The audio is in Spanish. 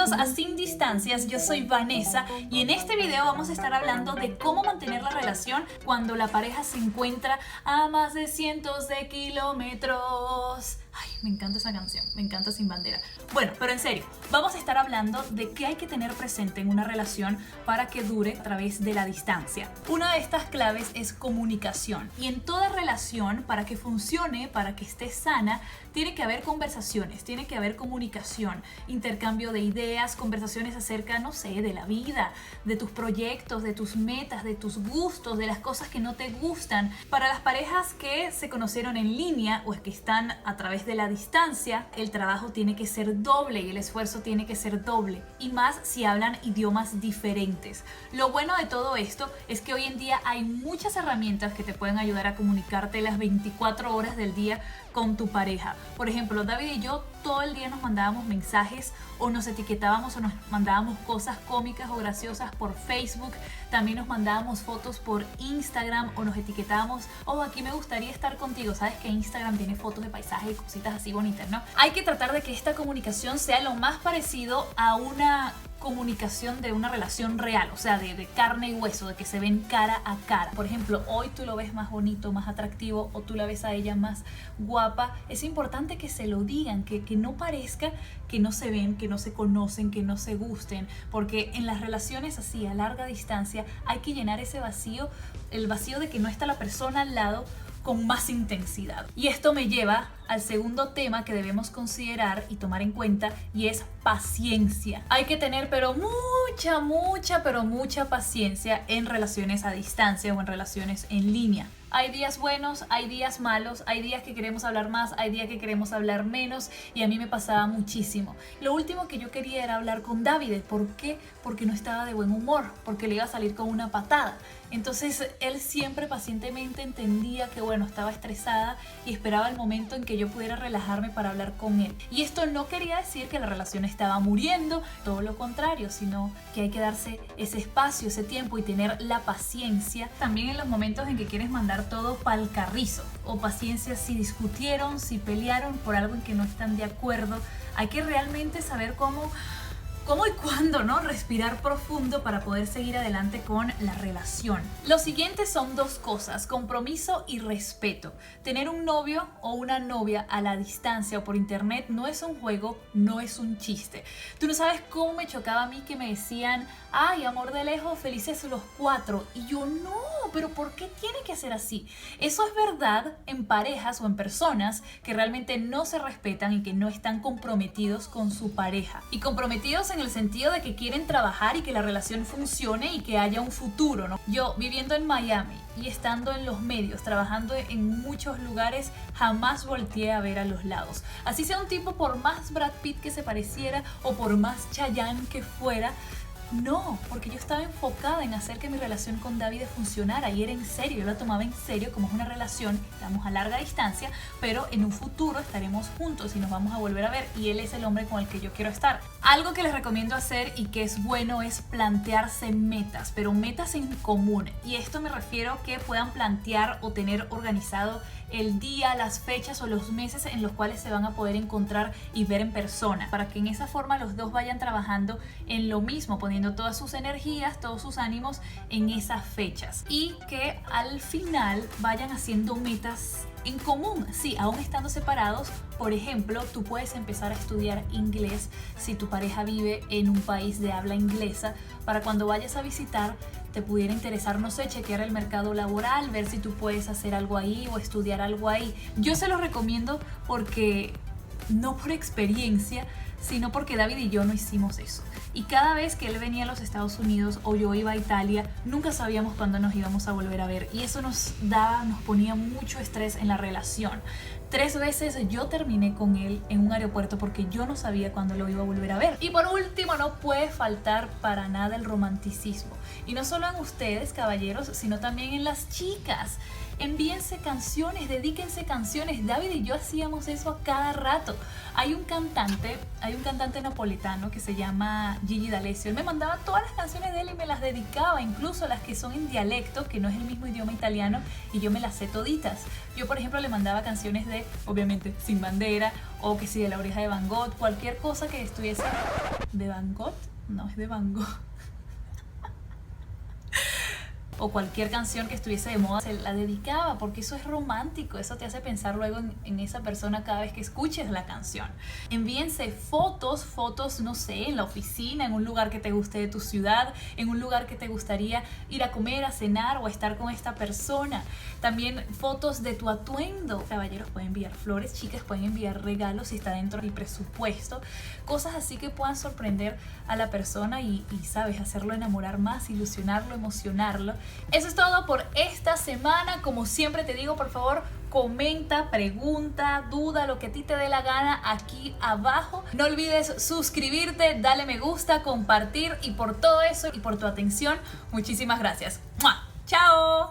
Bienvenidos a Sin Distancias, yo soy Vanessa y en este video vamos a estar hablando de cómo mantener la relación cuando la pareja se encuentra a más de cientos de kilómetros. Ay, me encanta esa canción, me encanta Sin Bandera. Bueno, pero en serio, vamos a estar hablando de qué hay que tener presente en una relación para que dure a través de la distancia. Una de estas claves es comunicación. Y en toda relación, para que funcione, para que esté sana, tiene que haber conversaciones, tiene que haber comunicación, intercambio de ideas, conversaciones acerca, no sé, de la vida, de tus proyectos, de tus metas, de tus gustos, de las cosas que no te gustan. Para las parejas que se conocieron en línea o que están a través de la distancia, el trabajo tiene que ser doble y el esfuerzo tiene que ser doble, y más si hablan idiomas diferentes. Lo bueno de todo esto es que hoy en día hay muchas herramientas que te pueden ayudar a comunicarte las 24 horas del día con tu pareja. Por ejemplo, David y yo todo el día nos mandábamos mensajes o nos etiquetábamos o nos mandábamos cosas cómicas o graciosas por Facebook. También nos mandábamos fotos por Instagram o nos etiquetábamos, oh, aquí me gustaría estar contigo. Sabes que Instagram tiene fotos de paisajes y cositas así bonitas, ¿no? Hay que tratar de que esta comunicación sea lo más parecido a una comunicación de una relación real, o sea, de carne y hueso, de que se ven cara a cara. Por ejemplo, hoy tú lo ves más bonito, más atractivo, o tú la ves a ella más guapa. Es importante que se lo digan, que no parezca que no se ven, que no se conocen, que no se gusten, porque en las relaciones así a larga distancia hay que llenar ese vacío, el vacío de que no está la persona al lado, con más intensidad. Y esto me lleva al segundo tema que debemos considerar y tomar en cuenta, y es paciencia. Hay que tener pero mucha paciencia en relaciones a distancia o en relaciones en línea. Hay días buenos, hay días malos, hay días que queremos hablar más, hay días que queremos hablar menos, y a mí me pasaba muchísimo. Lo último que yo quería era hablar con David. ¿Por qué? Porque no estaba de buen humor, porque le iba a salir con una patada. Entonces él siempre pacientemente entendía que bueno, estaba estresada y esperaba el momento en que yo pudiera relajarme para hablar con él. Y esto no quería decir que la relación estaba muriendo, todo lo contrario, sino que hay que darse ese espacio, ese tiempo y tener la paciencia también en los momentos en que quieres mandar todo pa'l carrizo, o paciencia si discutieron, si pelearon por algo en que no están de acuerdo. Hay que realmente saber cómo y cuándo, ¿no? Respirar profundo para poder seguir adelante con la relación. Lo siguiente son dos cosas: compromiso y respeto. Tener un novio o una novia a la distancia o por internet no es un juego, no es un chiste. Tú no sabes cómo me chocaba a mí que me decían, ay, amor de lejos, felices los cuatro. Y yo, no, pero ¿por qué tiene que ser así? Eso es verdad en parejas o en personas que realmente no se respetan y que no están comprometidos con su pareja. Y comprometidos en el sentido de que quieren trabajar y que la relación funcione y que haya un futuro, ¿no? Yo, viviendo en Miami y estando en los medios, trabajando en muchos lugares, jamás volteé a ver a los lados. Así sea un tipo por más Brad Pitt que se pareciera o por más Chayanne que fuera, no, porque yo estaba enfocada en hacer que mi relación con David funcionara, y era en serio, yo la tomaba en serio como es una relación. Estamos a larga distancia, pero en un futuro estaremos juntos y nos vamos a volver a ver, y él es el hombre con el que yo quiero estar. Algo que les recomiendo hacer y que es bueno es plantearse metas, pero metas en común, y esto me refiero que puedan plantear o tener organizado el día, las fechas o los meses en los cuales se van a poder encontrar y ver en persona, para que en esa forma los dos vayan trabajando en lo mismo, poniendo todas sus energías, todos sus ánimos en esas fechas, y que al final vayan haciendo metas en común. Sí, aún estando separados. Por ejemplo, tú puedes empezar a estudiar inglés si tu pareja vive en un país de habla inglesa, para cuando vayas a visitar te pudiera interesar, no sé, chequear el mercado laboral, ver si tú puedes hacer algo ahí o estudiar algo ahí. Yo se los recomiendo porque, no por experiencia, sino porque David y yo no hicimos eso. Y cada vez que él venía a los Estados Unidos o yo iba a Italia, nunca sabíamos cuándo nos íbamos a volver a ver. Y eso nos ponía mucho estrés en la relación. 3 veces yo terminé con él en un aeropuerto porque yo no sabía cuándo lo iba a volver a ver. Y por último, no puede faltar para nada el romanticismo. Y no solo en ustedes, caballeros, sino también en las chicas. Envíense canciones, dedíquense canciones. David y yo hacíamos eso a cada rato. Hay un cantante napolitano que se llama Gigi D'Alessio. Él me mandaba todas las canciones de él y me las dedicaba, incluso las que son en dialecto, que no es el mismo idioma italiano, y yo me las sé toditas. Yo, por ejemplo, le mandaba canciones de, obviamente, Sin Bandera, o que si de La Oreja de Van Gogh, cualquier cosa que estuviese... ¿De Van Gogh? No, es de Van Gogh. O cualquier canción que estuviese de moda, se la dedicaba, porque eso es romántico, eso te hace pensar luego en esa persona cada vez que escuches la canción. Envíense fotos, no sé, en la oficina, en un lugar que te guste de tu ciudad, en un lugar que te gustaría ir a comer, a cenar o a estar con esta persona. También fotos de tu atuendo. Caballeros pueden enviar flores, chicas pueden enviar regalos si está dentro del presupuesto. Cosas así que puedan sorprender a la persona y sabes, hacerlo enamorar más, ilusionarlo, emocionarlo. Eso es todo por esta semana. Como siempre te digo, por favor, comenta, pregunta, duda, lo que a ti te dé la gana aquí abajo. No olvides suscribirte, dale me gusta, compartir, y por todo eso y por tu atención, muchísimas gracias. ¡Mua! ¡Chao!